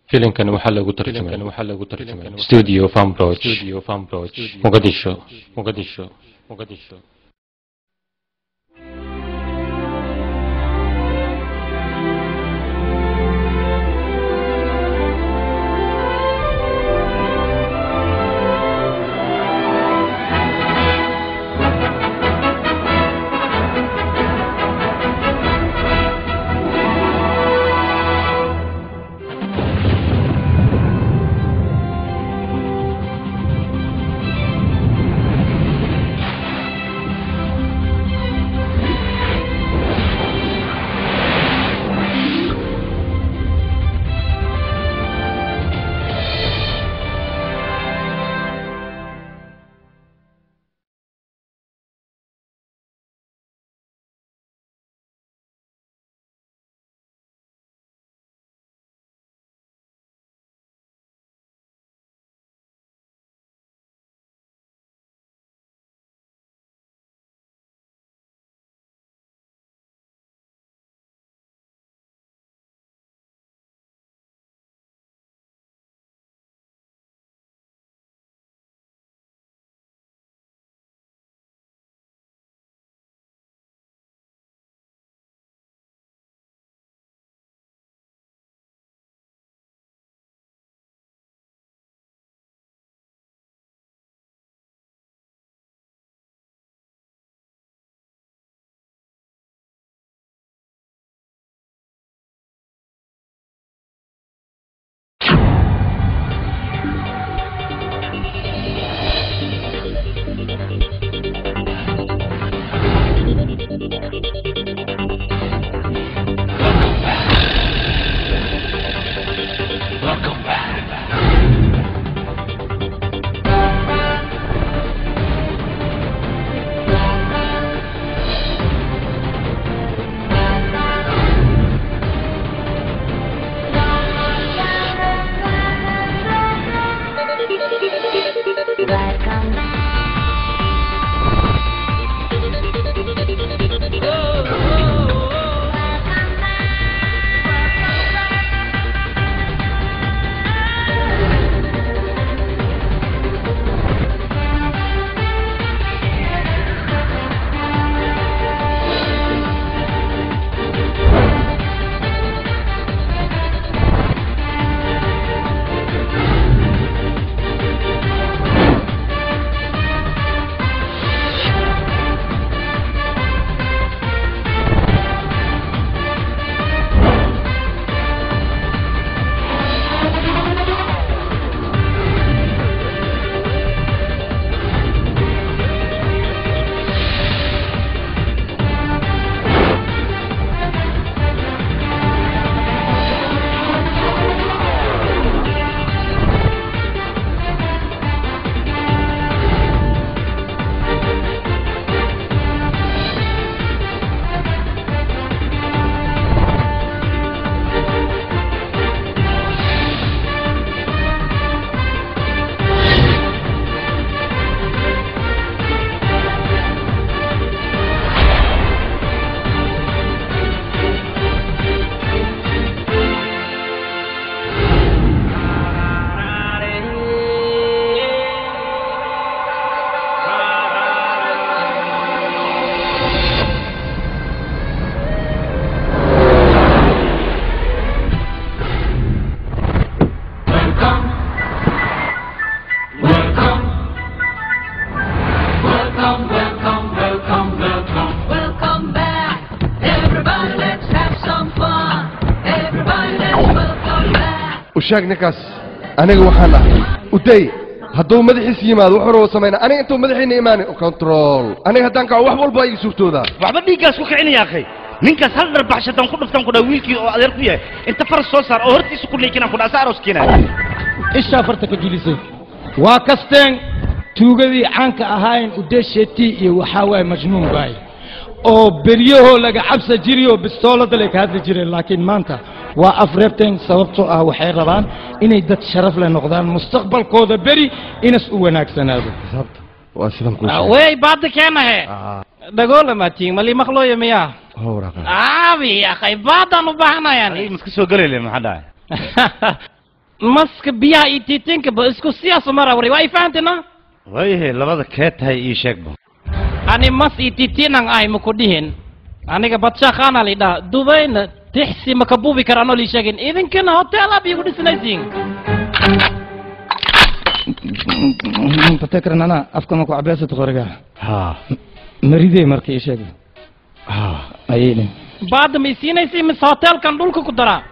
فيلم كان محل ترجمة استوديو فامبروتش مقدشو وشاك نكاس أنا وحنا ودي هدو مدحي سيماد وحرو سمينا أنا أنتو مدحين إيماني وكنترول أنا هدانك وحبول باي سوفتو ذا وحبا ديقاس وكعيني يا أخي نينكاس هل ربح شدان كل فتان كنا ويلكي أو أديركو يا أنت فرس صوصار أو هرتي سكول ليكينا كنا أسعر وسكينا إيش شافرتك جلسي واكستين توجدي عنك أهاين ودشتي وحاوي مجنون باي أو بريوه لقى حبس جريو بالصولة لك هذا جري لكن ما أنت وأفريتين صوبته أو حيران إن يدت شرف لنقدان مستقبل كودا بري إنس وناك سنادو بالضبط وأسلم كل شيء وي بعد كنا هي دقول ما تيم ملي مخلو يا مياه هو رقم يا أخي بعد أنا بحنا يعني مسكسو قليل ما حدا maska biyaha iyo tiitinka ba isku siyaas mara wari way fahantina waayahay labada kee tahay ii sheegba ani mas iyo tiitinan ay ma ku dhihin aniga badsha khana lidha dubayna tixsi ma kabubi karano li sheegin idinkana hotel abi ku dhisnaysiin تفكر ان انا افكر انكم عباسه تخرجها ها مريدي markii ii sheeg ayeen baad ma siinaysi mis hotel kan dhulka ku dara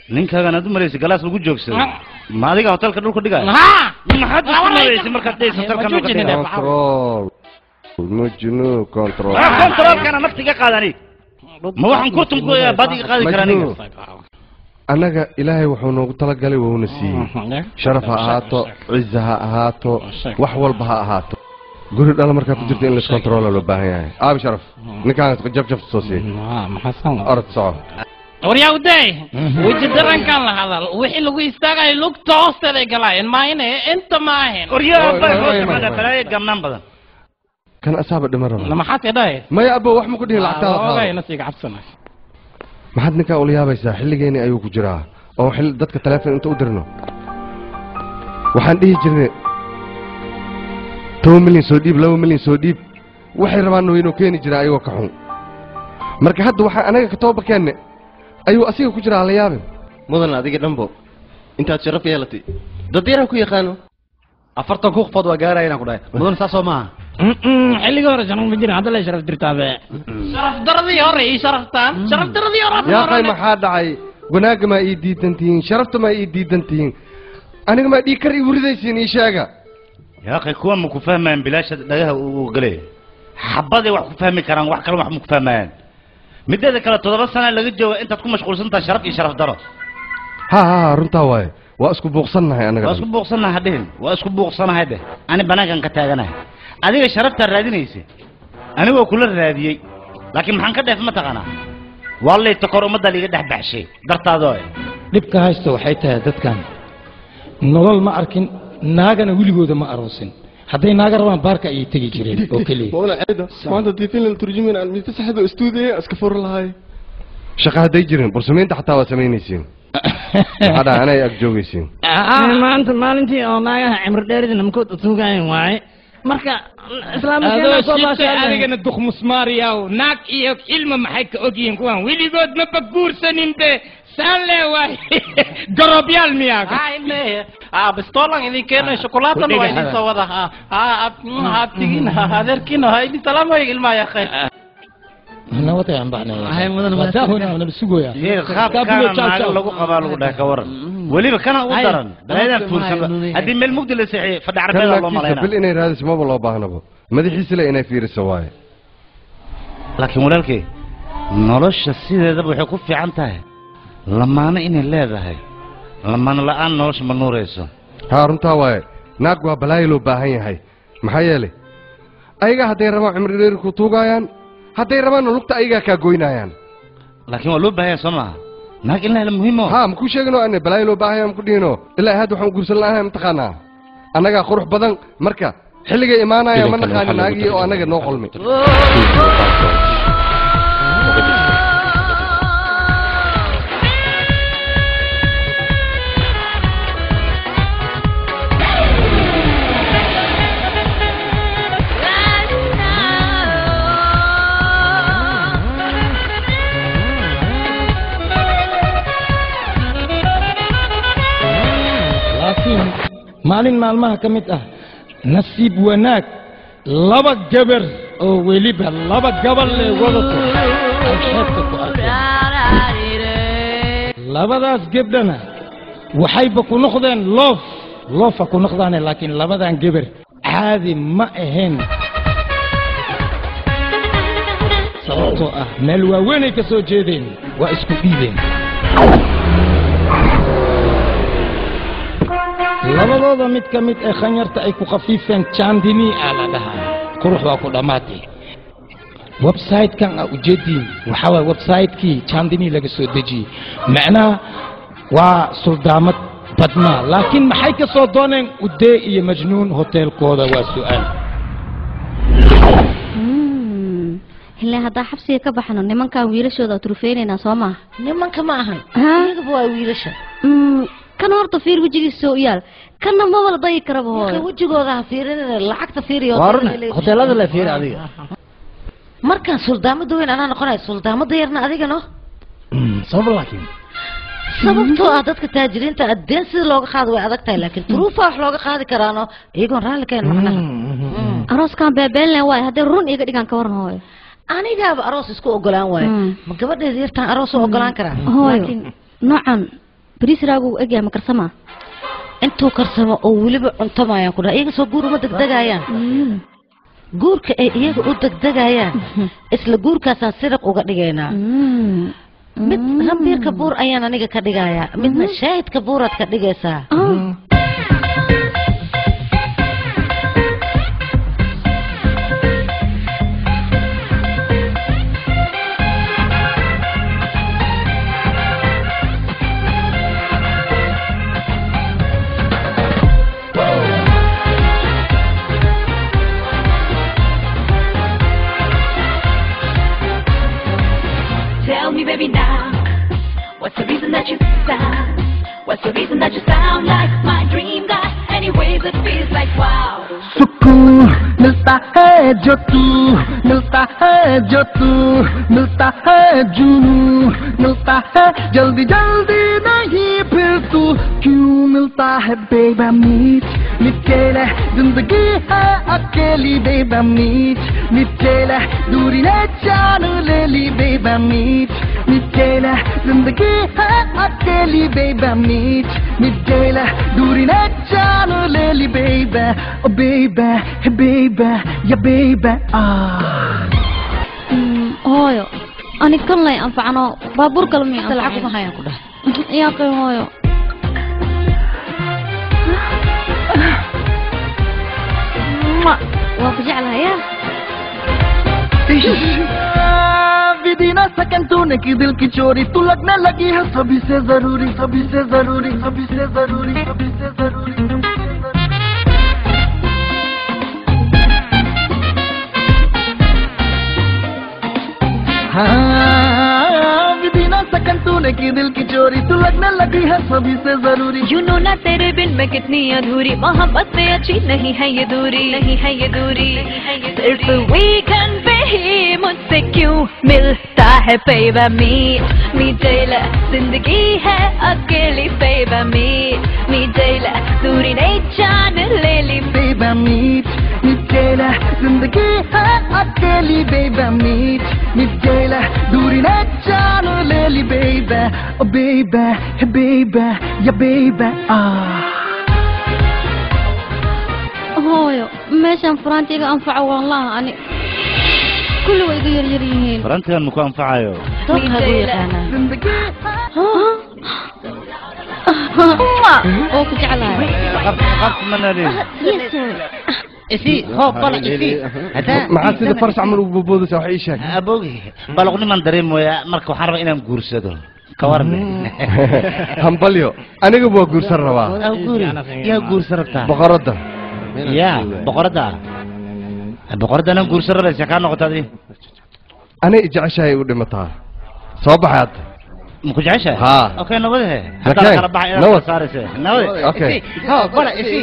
ninkaagan aad maraysi galaas lagu joogsado ma adiga hotelka dhulka dhigay ha maxaad ku maraysi markaad dhayso hotelka dhulka dhigay control majnu control control kana naftiga qaadani ma waxaan ku tunku badiga qaadi karaniga anaga ilaahay wuxuu noogu talagalay wuuna siiyay sharaf ha ahaato ciise ha ahaato wax walba ha ahaato guri dhala markaa ku jirta in la control loo baahan yahay aabi sharaf ninkaan jab soo siiyay maxasan orod soco waryaa uday wajhi darankan la hadal wixii lagu istaagay lugta hoosteeda galayeen ma inta ma ahayn waryaa baa balay gamnaan badan kan asaaba dhimaraba lama xad yaday maya abo wax ma ku dhihin lacagtaada qaado nasiga cabsana maxaad ninkaa ula yaabaysaa xilligeeni ayuu ku jiraa oo dadka telefoon inta u dirno waxaan dhihi jirnay 2 milyan soo dhiib 2 milyan soo dhiib waxay rabaan inuu keeni jiraa ayagoo ka xun marka hadda waxaan anaga ka tooba keenne ayuu asiga ku jiraa la yaabin mudan adiga dhanbo intaad sharaf yeelatay dad yar ku yaqaano 40 ku qofad waa gaarayna ku dhahay mudan saasoo ma xilliga hore janaan ma jirin hadda la sharaf dirtaabe sharaf daradii hore ii sharaftaan sharaf daradii hore yaa qay maxaa dhacay wanaaga ma ii diidantihiin sharafta ma ii diidantihiin aniga ma dhii kar ii wuridaysiin ii sheega yaa qay kuwa ma ku fahmaan bilaash dhagaha uu galay xabadii wax ku fahmi karaan wax kale wax ma ku fahmaan midada kale 7 sano laga joogo intaad ku mashquulsantahay sharaf iyo sharaf daro ha runta waay waa isku buuqsanahay anaga waa isku buuqsanahay hadeen waa isku buuqsanahay de ani banaankan ka taaganahay adiga sharafta raadinaysa aniga kula raadiyay laakiin maxaan ka dheef ma taqana wallahi takor umada liga dhaxbaxshay dartaado dibka haysto waxay tahay dadkan nolol ma arkin naagana wiligooda ma aroosin hadday naaga rabaan baarka ay tagi jireen oo kaliya wala ciida maanta tifin la turjumin aan mid saxdo stuudiyo iska fur lahay shaqa haday jireen bursumeynta xataa waa sameynaysiin hada anay ag joogaysiin maanta maalintii oo naagaha cimri dheeridna ma ku tuugayn waay marka islaamkeena soo baashay adigana duq musmaariyaw naag iyo ilma maxay ka ogyihiin kuwan wiligood ma baguursanin be saale waay garobyal miyaa hay me bistolan idin keenay shokolaatan waa idin soo wada abtigina adeerkina idin salaamay ilma ya khayr أنا وطي عم بحنا هاي مدن هنا أنا بسوقه يا خاب كان لو قبل لو ده كور ولي كان ودرن بعدين فرصة هذه من المقدل سعي فدعر بين الله مالنا بل إني هذا ما بالله باهنا بو ما دي حس له إني في السواي لكن ولك نرش السيد ده بيحكوا في عنته لما أنا إني لا ذهي لما أنا الآن نرش من نور يسون هارون تواي ناقوا بلايلو باهين هاي محيالي أيها هذي رما عمر غيرك توقعان hadday rabaan lugta ayaga ka goynayaan laakiin waa loo baahan soma naag ilaa la muhiim ha ma ku sheegno aan balay loo baahan ku dhino ilaa had waxaan guursan lahayn imtixaana anaga qurux badan marka xilliga iimaanaya ma naqaan naagi oo anaga noo qolmi maalin maalmaha ka mid ah nasiib wanaag laba gabar oo weliba laba gabal lee wadato ay xeebta ku arkeen labadaas gabdhana waxayba ku noqdeen loofa ku noqdaane laakiin labadan gabar caadi ma ahayn sababtoo ah meel waaweynay ka soo jeedeen waa isku dhiibeen labadooda mid ka mid ee khanyarta ay ku khafiifeen chandini aa la dhahaa qurux waa ku dhammaatay website-kan aa ujeediin waxaa waay website-kii chandini laga soo dejiyey macnaha waa suldaamad badnaa laakiin maxay ka soo dooneen udee iyo majnuun hoteelkooda waa su-aal ilaa haddaa xabsiga ka baxno nimankan wiilashooda turufeynaynaa soo maaha nimanka ma ahan iyagaba waa wiilasha kan horta fiir wejigiisa u yaal kanna ma wala dayi karaba hooyo wejigooda ha fiirin lacagta fiiriyo hoteelada la fiir adiga markaan suldaamada weyn anaa noqonay suldaamada yarna adiga no sabab laakiin sababtoo ah dadka taajiriinta adeen sida looga qaado way adag tahay laakiin duruufa wax looga qaadi karaano iyagoon raalli kayn macnaha arooskan beebeenle waay haddii run iga dhigaan ka waran hooyo anigaaba aroos isku ogolaan waayo ma gabadheeda yartaan aroos u ogolaan karaa hooyo noocan bariisraagu egyahay ma karsama intuu karsamo oo weliba cuntamayaan ku dhaha iyaga soo guur uma degdegayaan guurka ay iyaga u degdegayaan isla guurkaasaan siraq uga dhigaynaa mid rambiirka buur ayaan aniga ka dhigayaa midna shaahidka buuraad ka dhigaysaa Tell me, baby, now, what's the reason that you sound? What's the reason that you sound like my dream guy? Anyways, it feels like wow. सुकून मिलता है जो तू मिलता है जो तू मिलता है जुनून मिलता है जल्दी जल्दी नहीं फिर तू क्यों मिलता है बेबा मीट मिटेला जिंदगी है अकेली बेबा मीट मिटेला दूरी ने जान ले ली बेबा मीट मिटेला जिंदगी है अकेली बेबा मीट मिटेला दूरी ने जान ले ली बेबा ओ बेबा hey baby ya baby hooyo ani kan lay anfacno baabuur kale mi lacag ma hayaan ku dhahay yaa qey hooyo waa ku jeclahay yaa विधि न सकन तूने की दिल की चोरी तू लगने लगी है सभी से जरूरी सभी से जरूरी सभी से जरूरी सभी से जरूरी विधि न सकन तूने की दिल की चोरी तू लगने लगी है सभी से जरूरी You know ना तेरे बिन मैं कितनी अधूरी मोहब्बत से अच्छी नहीं है ये दूरी नहीं है ये दूरी सिर्फ वीकेंड पे ही मुझसे क्यों मिलता है बेबा मीटेला जिंदगी है अकेली बेबा मीटेला दूरी नहीं जान ले ली बेबा मीटेला जिंदगी है अकेली बेबा मीटेला दूरी नहीं जान ले ली बेबा ओ बेबा hey baby ya baby hooyo meeshan faraantiga anfaco wallahi ani kulli way iga yar yihiin farantigan muku anfacayo dadka ugu yaqaanaa oo ku jeclahay qabta manali isi hoo bala isi hada maxaa sida fars camal ugu boodaysa wax ii sheeg abogi balaqni man dareemoya marka waxaan rabaa inaan guursado kawarne hambalyo aniga waa guursan rabaa yaa guursan rabtaa boqorada yaa boqorada nan guursan rabaa ka noqotay ani jeceshahay u dhimataa soo baxaad muku jeceshahay ha okay nabadhe hadda kala baxay inaan saarayse nabadhe okay ha bala isi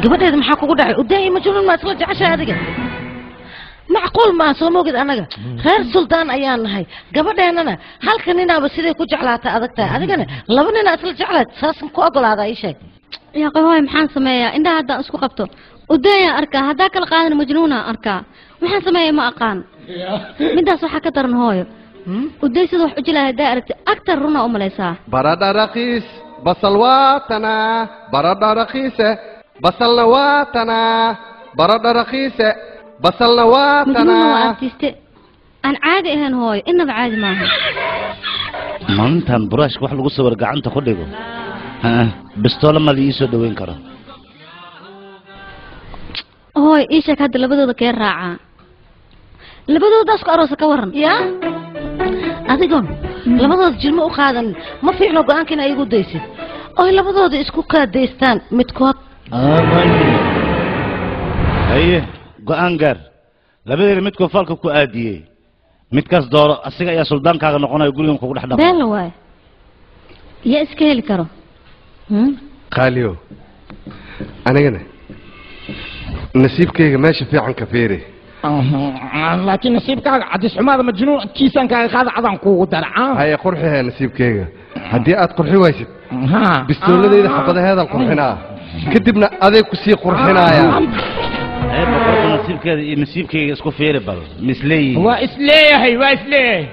gabadheeda maxaa kugu dhacay udaay majnuun ma isla jeceshahay adiga macquul ma soo moogid anaga reer suldaan ayaan nahay gabadheennana halka ninaaba sidee ku jeclaata adag tahay adigana laba nin isla jeclaad saasan ku ogolaada ii sheeg yaa qoy maxaan sameeyaa indhaha haddaan isku qabto udaaya arkaa haddaa kala qaadan majnuuna arkaa waxaan sameeyaa ma aqaan midaas waxaa ka daran hooyo uday sida wax u jilaa haddaa aragti agtar runa u malaysaa baradha raqiis basal waatana baradha raqiise basalna waatana baradha raqiise basalna waatana majnuuna waa artiste aan caadi ahayn hooyo inaba caadi maaha maalintan buraashka wax lagu sawir gacanta ku dhigo bistoolo ma ii soo dhaweyn karo hooy ii sheeg hadda labadooda kee raacaa labadoodaas ku aroosa ka waran yaa adigoon labadooda jilmo u qaadan ma fiicno go-aankiina ay igu daysid oy labadooda isku kaadaystaan midkood haye go-aan gaar labadeena midkood falka ku aadiyey midkaas dooro asiga ayaa suldaankaaga noqonayo gurigan kugu dhex dhaqo been la waaye يا اسكيل كرو qaaliyo anigana nasiibkayga meesha fiican ka feere laakiin nasiibkaaga cadis xumaada majnuun kiisankaaga qaada cadaan kuugu darca haya qurxiha nasiibkayga haddii aad qurxi waysid bistooladayda xabadaheedaan qurxinaa kadibna aday ku sii qurxinaaya boqorka nasiibkeeda iyo nasiibkayga isku feere bal misleeyihiin waa isleeyahay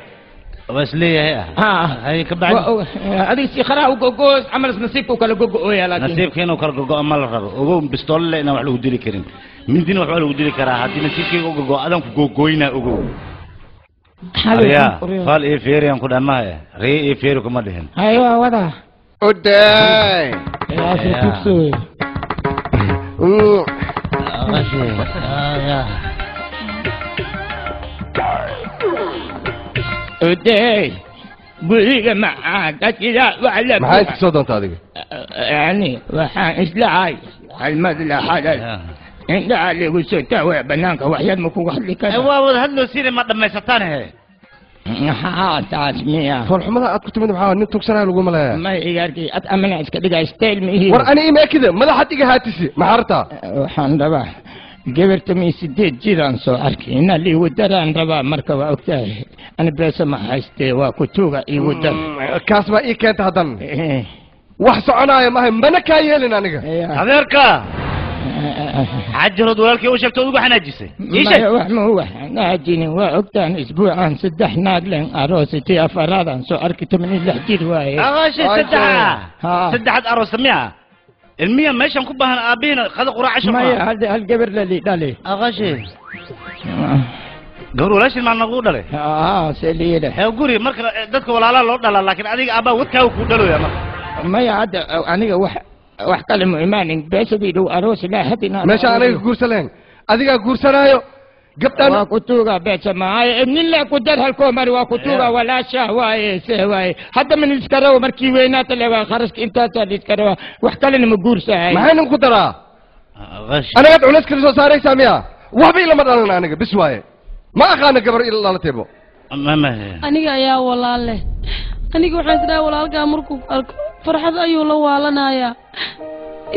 واسليه هاي كبعد هذه سيخرا وجوجوز عمل نصيبك وكلا جوجو يا لكن نصيبك إنه كلا جوجو أمال ربع وجو بستول لنا وحلو وديري كريم من دين وحلو وديري كرا هذه نصيبك وجوجو أدم جوجوينا وجو يا فال إيه فيري أنكو دما ري إيه فيري كم دهن أيوة وده أوداي يا سيتوسوي ودي قولي معاك كذا وعلى ما هاي تقصد أنت هذه يعني وحان إسلاعي المدلة حلال إنت علي وسوتا وبنانك وحياد مكو خلي كذا أيوة هذا سيري ما دم يستانه تاسمية فرحمة كنت من محاول نتوك سنة لقوم لها ما يقاركي أتأمن عسك دقا ستيل مهي ورأني إيه ما كذا ماذا حد يجي هاتسي محارتها وحان دبا قبرت مي سديد جيران سو أركي إن اللي ودران ربا مركبة أكتاه أنا بس ما حستي وكتوغا إي ودر كاسما إيه كانت هدن وحصو عنايا ما هي منكا يلنا نيجا هذيركا عجرد ولكن وش بتوقع حناجسه ايش هو ناجيني وقتان اسبوعا سدح ناقلين اروستي افرادا سو اركت من الحجير واي اغاش سدحت اروس ميا المية ماشي نكبها ابينا خذ قرا 10 ما هذا القبر اللي دالي اغاش قبر ولاش ما نقول دالي سليله هي غوري marka dadka walaalaha loo dhalaa laakiin adiga aba wadka ku dhalo ya ma ya aniga wax kale ma imaanin beeshadii dhow aroos ilaa hadina meesha aniga guursaleen adiga guursanaayo gabdhan waa ku tuuga beesha maahay nin la ku dar halko mari waa ku tuuga wala shahwaaye sehwaaye hadda min iskaraw markii weynaata le waa kharashka inta taad iskaraw wax kale ma guursahay maxaan ku daraa aniga culis kale soo saaray saamiya waxba ila ma dhalan aniga bis waaye ma aqaan gabar ila la teebo aniga ayaa walaale aniga waxaan isdaa walaalka markuu arko farxad ayuu la waalanayaa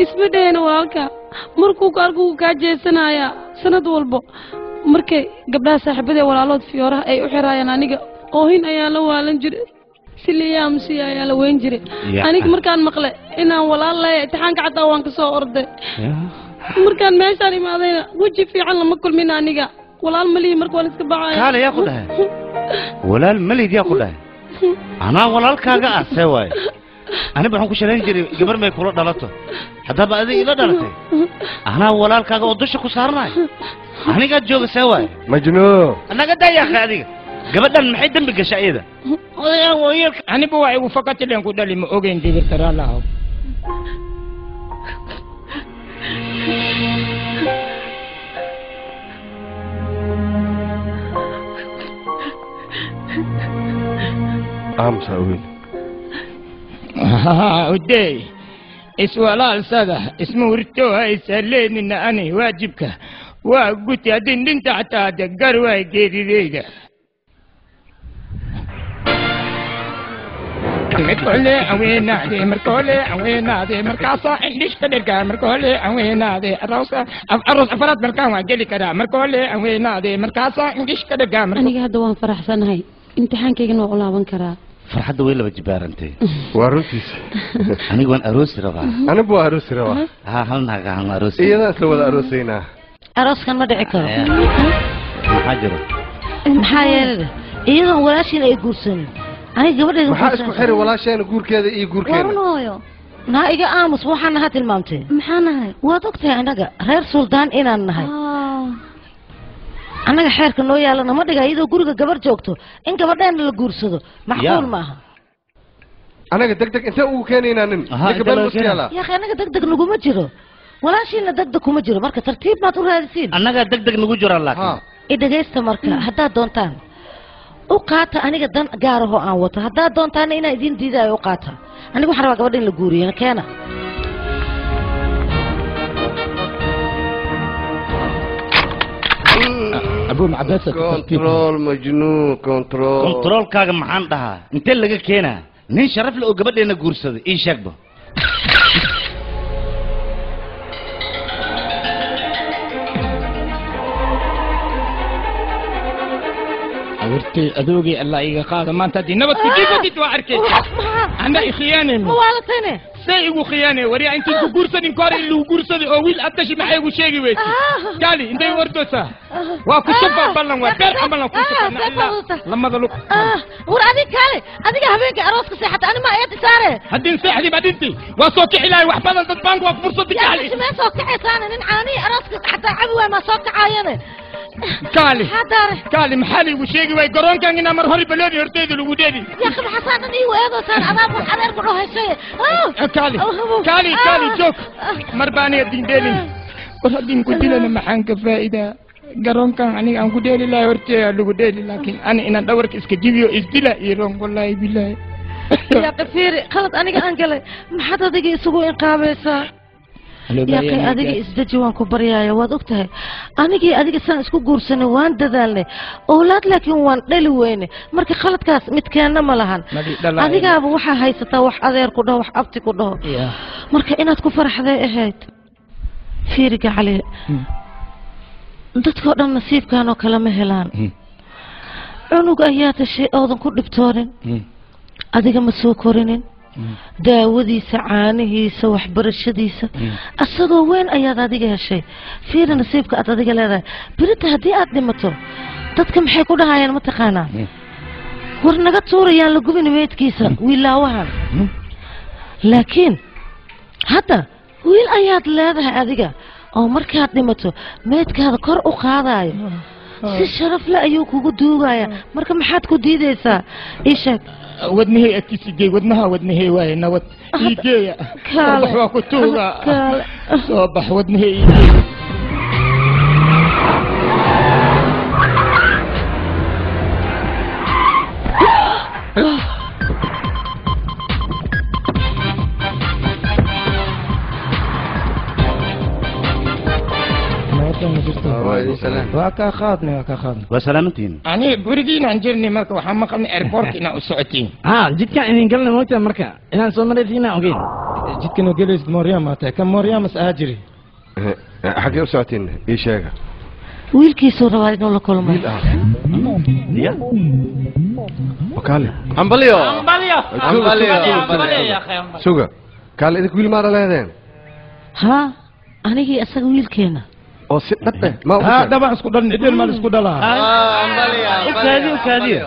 isbadheena walaalka markuu ku arko ka jeesanaya sanad walba markay gabdhaha saaxiibada walaalood fiyooraha ay u xiraayaan aniga oohin ayaa la waalan jiray siliyaamsi ayaa la weyn jiray aniga markaan maqle inaan walaal leeyahay imtixaanka xataa waan ka soo orday markaan meeshaan imaadayna weji fiican lama kulmin aniga walaal malihi marka waan iska bacaya kaale yaa ku dhahay walaal malid yaa ku dhahay anaa walaalkaaga ah see waaye أنا بحكم شلون جري قبل ما يكون دلته هذا بعد إذا دلته أنا ولا الكاغا ودش كسرنا أنا قاعد جوج سوا مجنون أنا قاعد يا أخي هذه قبل ده محيدن بقشة إذا أنا بوعي وفقط اللي نقول لي مؤجن دي ترى لا سأقول ودي اسوالال ساده اسمه ورتوها يسلين ان انا واجبك وقلت يا دين انت حتى دقر واجيري ليدا مركولي اوين هذه مركولي اوين هذه مركاسة ليش كده مركولي اوين هذه الروسة الروس افراد مركان واجلي كده مركولي اوين هذه مركاسة ليش كده انا هذا وان فرحسن هاي امتحان كيغن وقلابن كرا فرحة ويلا بجبار أنت واروسيس أنا جوان أروس ربع أنا بو أروس ربع هلنا كان أروس إيه ناس لو أروسينا أروس كان ما دعكه حجر محايل إيه ولا شيء لا يقولسن أنا قبل محاسب حر ولا شيء نقول كذا يقول كذا ورنايو نا إيجا آمس وحنا هات المامتي محنا هاي وادقتي أنا غير سلطان إنا النهاي أنا حيرك إنه يلا أنا ما دقا إذا جورك جبر جوكتو إن جبرنا الجورسدو معقول معها أنا قدك أنت وكانين أنا قبل مشكلة يا أخي أنا قدك نقول مجرو ولا شيء ندقك مجرو مركز ترتيب ما تروح هذا أنا قدك نقول جرا لك إذا جيست مركز هذا دونتان وقاتا أنا قدن جاره عوضة هذا دونتان إنا إذن ديدا وقاتا أنا بحر جبرنا الجوري أنا كأنا أبو معبسة كنترول مجنون كنترول كاغا محان دها انت اللي كينا nin sharaf leh oo gabadheena guursaday ii sheegba ورتي أذوقي الله يقاضى ما أنت دي نبت كيف تتواركي أنا خيانة موالتني سيء خيانة وريا أنت كورسة إنكار اللي كورسة أو ويل أتشي معي وشيء ويتي قالي أنت وردوسا وكشوف بالله وبير عملنا كشوف لما ذلك ورأني كالي أديك هبيك أروسك صحة أنا ما أيت سارة هدين صحتي بعدينتي وصوكي إلهي وحبنا تتبانك وفرصة تكالي ما صوكي حسانة نعاني أروسك حتى عبوة ما صوكي عاينة كالي محلي وشيء ويقرون كان إنما مرهري بلادي هرتيدي لوديدي يا أخي حسان أني وإيضو سان أنا أبو حضر بروح الشيء كالي جوك مرباني الدين ديلي وصدين كديلنا محانك فائدة قرون كان أني أنكو ديلي لا هرتيدي لوديدي لكن أنا إنا دورك إسكجيبيو إزدلا إيرون والله بالله يا قفيري خلط أنا أنقلي محطة ديكي يسوقوا إنقابيسا يا أخي أديك إسدجي وان كبريا يا واد أختها أديك سان اسكو قرصنا وان دذالي أولاد لكن وان دلويني مركي خلط كاس متكينا ملهان أديك أبو وحا هايستا وح أذير كده وح أبتي كده مركي إنا تكو فرح ذي إهيد فيرك عليه dadka dhan nasiibkan oo kala ma helaan cunug ayaa tashay oodan ku dhibtoonin adiga ma soo korinin daawadiisa caanihiisa waxbarashadiisa asagoo weyn ayaad adiga heshay fiir nasiibka aad adiga leedahay birita haddii aad dhimato dadka maxay ku dhahayaan ma taqaanaa war naga tuurayaan la gubin meydkiisa wiilaawahan laakiin hadda wiil ayaad leedahay adiga oo markaad dhimato meydkaada kor u qaadayo si sharaf la ayuu kugu duugaya marka maxaad ku diidaysaa ii sheeg wadnahey agtiisii wadnaha wadnahey waaye nabad iigeeya soobax waa ku tuuga soobax wadnahey iigeeya واكا خاطني وسلامتين أنا بريدين عن جرني مركا وحما قلني إيربورك إنا أسعتين جد كان إني قلنا موتا مركا إنا نسومري فينا أوكي جد كانوا قلت مريم ماتا كم مريم مسأجري حقي أسعتين إيش هيك wiilkii soo dhawaad inuu la kulmo يا وكالي hambalyo suga kaale idinku wiil maara leedeen ها anigii asaga wiilkeena oo si dhabe ma daba isku dhalin idil mal isku dhalaa وكادي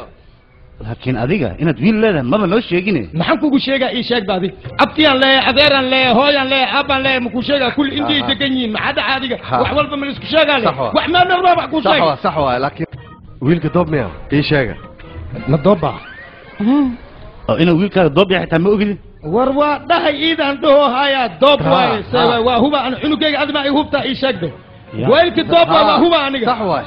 لكن adiga inaad wiil leedahay maba noo sheegine maxaan kugu sheegaa ii sheeg baadi abtiyaan leeyahay adeeran leeyahay hooyan leeyahay aban leeyahay muku sheegaa kul indii degan yihiin maxaa dhaca adiga wax walba ma isku sheegaa wax ma noqdo wax ku sheeg صح waa laakiin wiilka doob miya ii sheega ma dooba oo inuu wiilkaaga doob yahay taa ma ogid war waa dhahay iidan dhaho haya doob waaye sabab waa huba aan cunugayga adma ay hubta ii sheegde wiilka doob waa huba aniga صح waa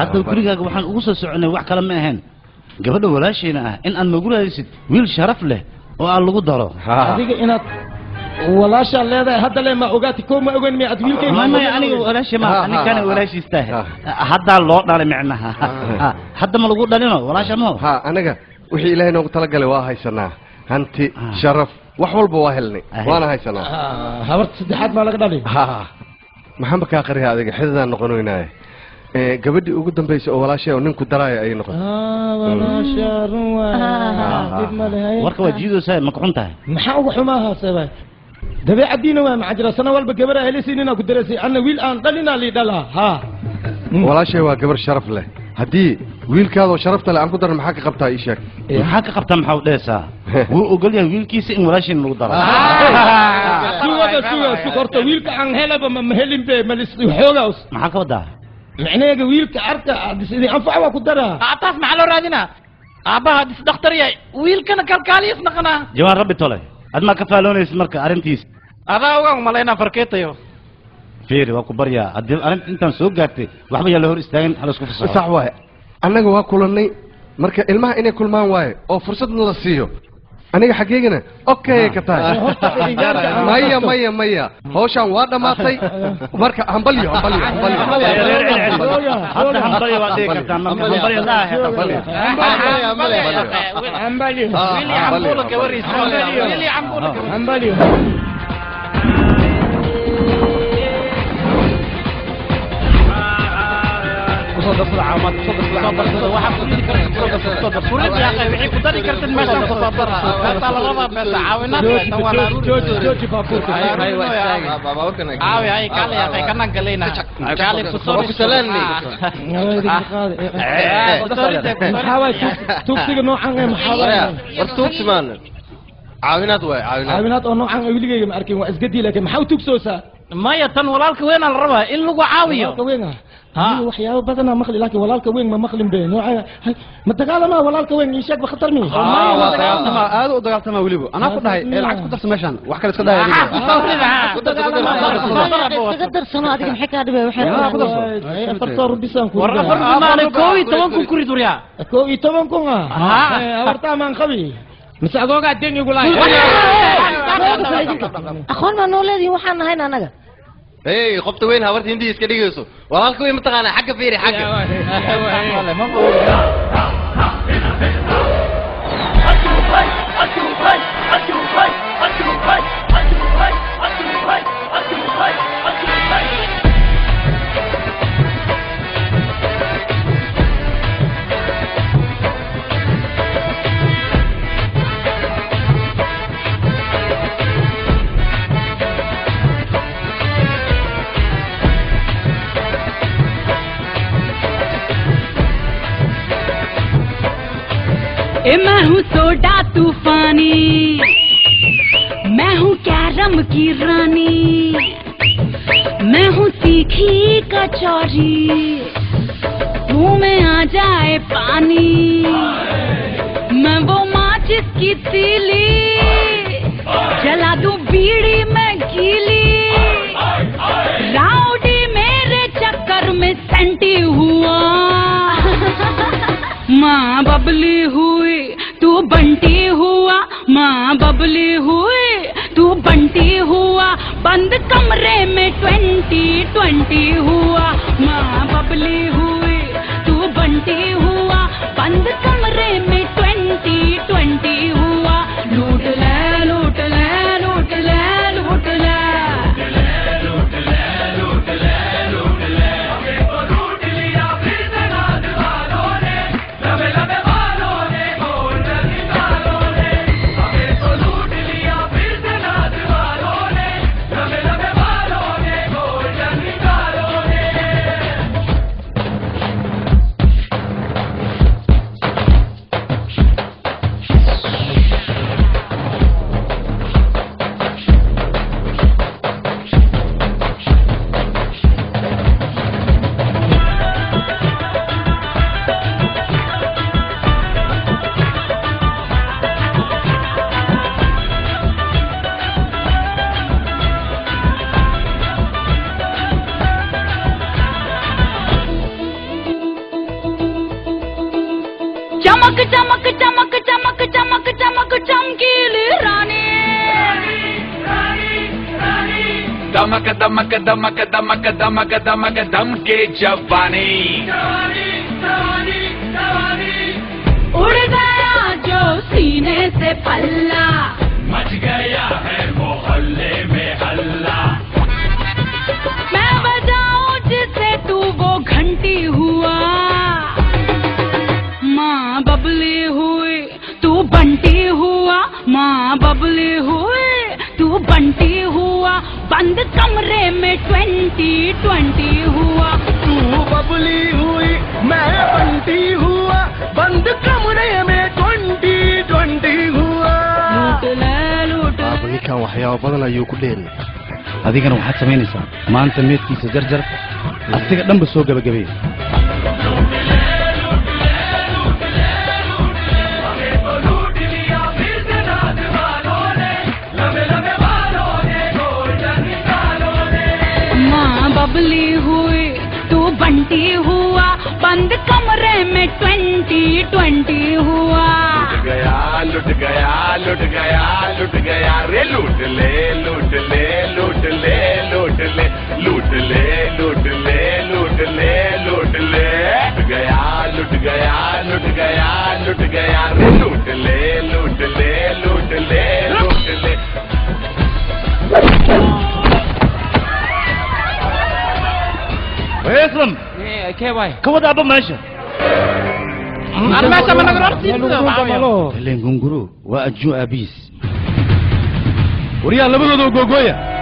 hadda gurigaaga waxaan ugu soo soconay wax kale ma ahayn gabadha walaashayna ah in aad nagu raadisid wiil sharaf leh oo aan lagu daro adiga inaad walaasha leedahay hadda le ma ogaati ko ma ogan miyaad wiilkayga ma aniga walaashay ma aniga kana walaashiistaa hadda loo dhalay micnaha hadda ma lagu dhalino walaasha ma ha anaga wixii ilaahay noogu talagalay waa haysanaa hanti sharaf wax walba waa helnay waana haysanaa habarta saddexaad baa laga dhalay maxaan kaa qariyaa adiga xididaan noqon weynaaye gabadhii ugu dambaysay oo walaashay oo ninku daraaya ayay noqotay walaasha warka waa jiidoosaa ma kuxun tahay maxaa ugu xumaaha sabay dabeecadiina waa macajira sana walba gabar helisiin inaa ku darasay ana wiil aan dhalina li dhalaa ha walaashay waa gabar sharaf leh haddii wiilkaada oo sharafta leh aan ku daran maxaa ka qabtaa ii sheeg maxaa ka qabtaa maxaa u dheesaa wuu ogol yahay wiilkiisa in walaashin lagu daro suga horta wiilka aan helaba ma helin be malis xoogaas maxaa ka wadaa macnaheega wiilka arka sidii anfac waa ku daraa taas maxaa loo raadinaa aabbaha dis dhakhtar yahay wiilkana kalkaaliyas naqanaa jawaan rabbi tole ad maa ka faaloonaysid marka arrintiis adaa ogaan malaynaa farkeetayo fiiri waa ku baryaa haddii arrinta intaan soo gaartay waxba yaa la hor istaagin hala isku fasaxo sax waaye annaga waa kulannay marka ilmaha inay kulmaan waaye oo fursad nala siiyo aniga xageegana okay ka tahay maya hawshan waa dhamaatay marka hambalyo صدق عامات صدق واحد صدق يا اخي وحي كدري كرت المشان تصبرها انت لغضا بتعاونات جوجي بابور عاوي هاي قال يا اخي كنا قلينا قال فصور سلامني محاول توكسيق نوعا محاول ورتوكس مان عاونات عاونات oo noocan wiligeey ma arkin waa isgadii laakiin maxaa tugsoosa maya tan walaalka weyn la rabaa in lagu caawiyo waxyaabo badan ma maqli laakiin walaalka weyn ma maqlin been nooca ma dagaalama walaalka weyn in sheeg khatar mi aad u dagaaltama waliba ana ku dhahay lacag ku darso meeshan wax kale iska dhahay iska darsano adiga maxay ka dhibay waxa ku darso farto rubisan ku warna kooy 10 ku rid wariya kooy 10 ku awarta maan qabi مساعدوغا ديني غلاي اخوان ما نولدي waxaan ahayn anaga hey qofta weyn habartii indii iska dhigayso walaalka weyn ma taqaana xagga fiiri xagga मैं हूँ सोडा तूफानी, मैं हूँ कैरम की रानी, मैं हूँ तीखी कचौरी, मुंह में आ जाए पानी, मैं वो माचिस की तीली, जला दूं बीड़ी में गीली, राउडी मेरे चक्कर में सेंटी हुआ, माँ बबली हुई तू बंटी हुआ, माँ बबली हुई तू बंटी हुआ, बंद कमरे में 2020 हुआ, माँ बबली हुई तू बंटी हुआ, बंद कमरे में 2020 हुआ, लूट ले लूट ले लूट ले लूट ले चमक चमक चमक चमक चमक चमक चमकीली रानी, दमक दमक दमक दमक दमक दमक दमके जवानी, उड़ गया जो सीने से पल्ला, मच गया है मोहल्ले में हल्ला, मैं बजाऊं जिसे तू वो घंटी हुआ, माँ बबली हुई तू बंटी हुआ, माँ बबली हुई तू बंटी हुआ, बंद कमरे में 2020 हुआ, तू बबली हुई मैं बंटी हुआ, बंद कमरे में 2020 हुआ, लूट ले लूट ले ninkan waxyaabo badan ayuu ku dheeri adigana waxaad samaynaysaa maanta meedkiisa jarjar asiga dhanba soo gabagabay Babli हुई तू बंटी हुआ, बंद कमरे में में 2020 हुआ। लुट गया लुट गया लुट गया रे लूट ले लूट ले लूट ले लूट ले लूट ले लूट ले लूट ले लूट ले गया लुट गया लुट गया लुट गया रे लूट ले लूट ले लूट ले लूट ले اسلم كيف واي كم ده ابو ماشي انا ماشي من غرفتي لين غنغرو واجو ابيس وريا لبدو غوغويا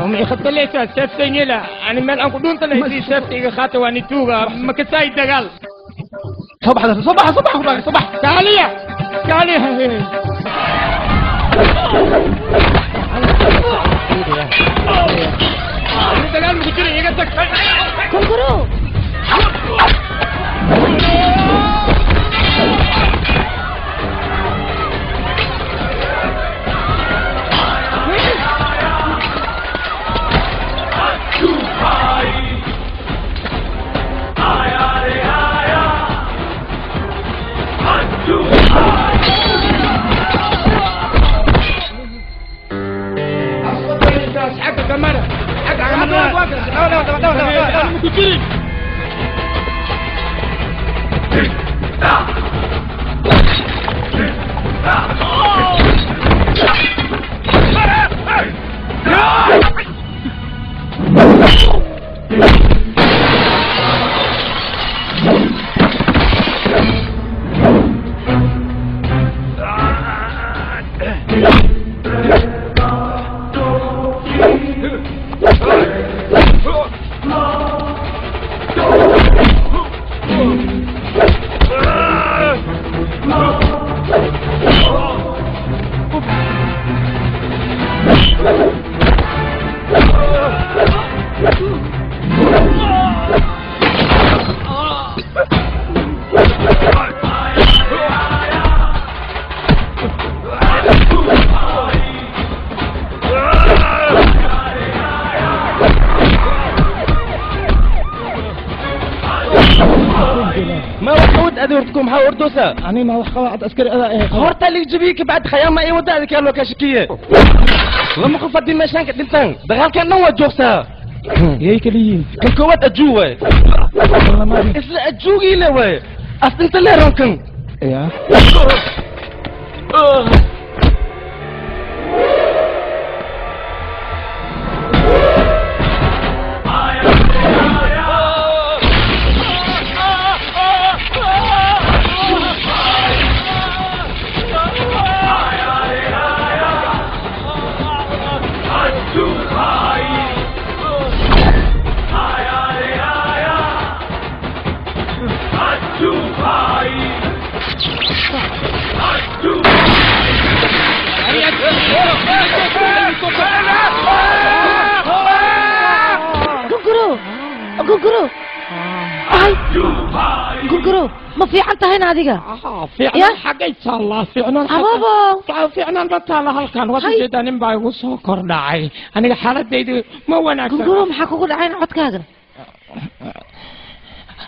هم يخطط لي سيف سنيلا يعني من أنقدون طلع يدي سيف تيجي خاطر واني توغا ما كساي دقال صباح صباح صباح صباح كالية كالية دقال مكتير يقتك كنكرو حق الكاميرا حق الكاميرا مكتير ما وحود أدورتكم حاور دوسا أنا ما وحقا عسكري أنا هورتا اللي جبيك بعد خيام ما أي ودا ذيك الوقت كاشكية لما خفت دي مشان كدلتان دغال كان نوا جوسا هيك لي كوات أجوه والله ما إسلا أجوغي لوي أصل أنت اللي رانكن يا gurguro ay gurguro ma fiican tahay adiga fiican xagay inshallah fiican fiican batala halkan wada jeedanin baa igu soo kordhacay aniga xaaladaydu ma wanaagsan gurguro maxaa kugu dhacay codkaaga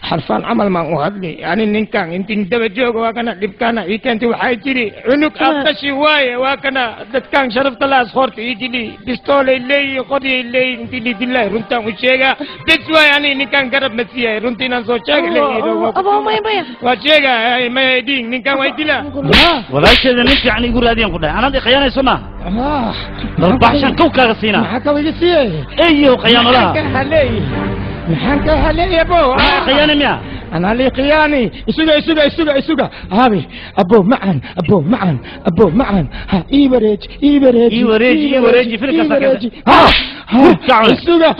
حرفان عمل ما أهدلي يعني نكان أنت ندب جوج وكنا دبكنا يكنت وحيجري عنق أبتشي واي وكنا دكان شرفت الله صورت يجلي بستول اللي خدي اللي أنت اللي دلله رنتا وشيعة تسوى يعني نكان قرب مسيا رنتنا صوتشاك اللي أبا ما يبين وشيعة ما يدين نكان ويدلا ولا شيء نفس يعني يقول هذه يقول أنا دي خيانة سما البحشان كوكا غسينا حكوا يجسيه أيوه خيانة لا محنك هلي يا بو خيانة ميا أنا لي قياني اسوق هابي أبو معن ها إيبريج فرقة سكت ها اسوق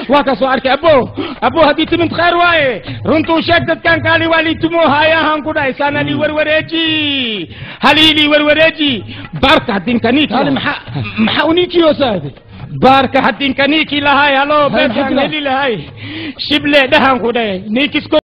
واكسو أركي أبو هدي تمنت خير واي رنتو شدت كان كالي والي تمو هايا هانكودا إسانا لي وروريجي هلي وروريجي باركة دين كانيكي هالي محاونيكي يا سادي باركة حدين كانيكي لهاي هلو بيتان لي لهاي شبلة دهان كودا نيكسكو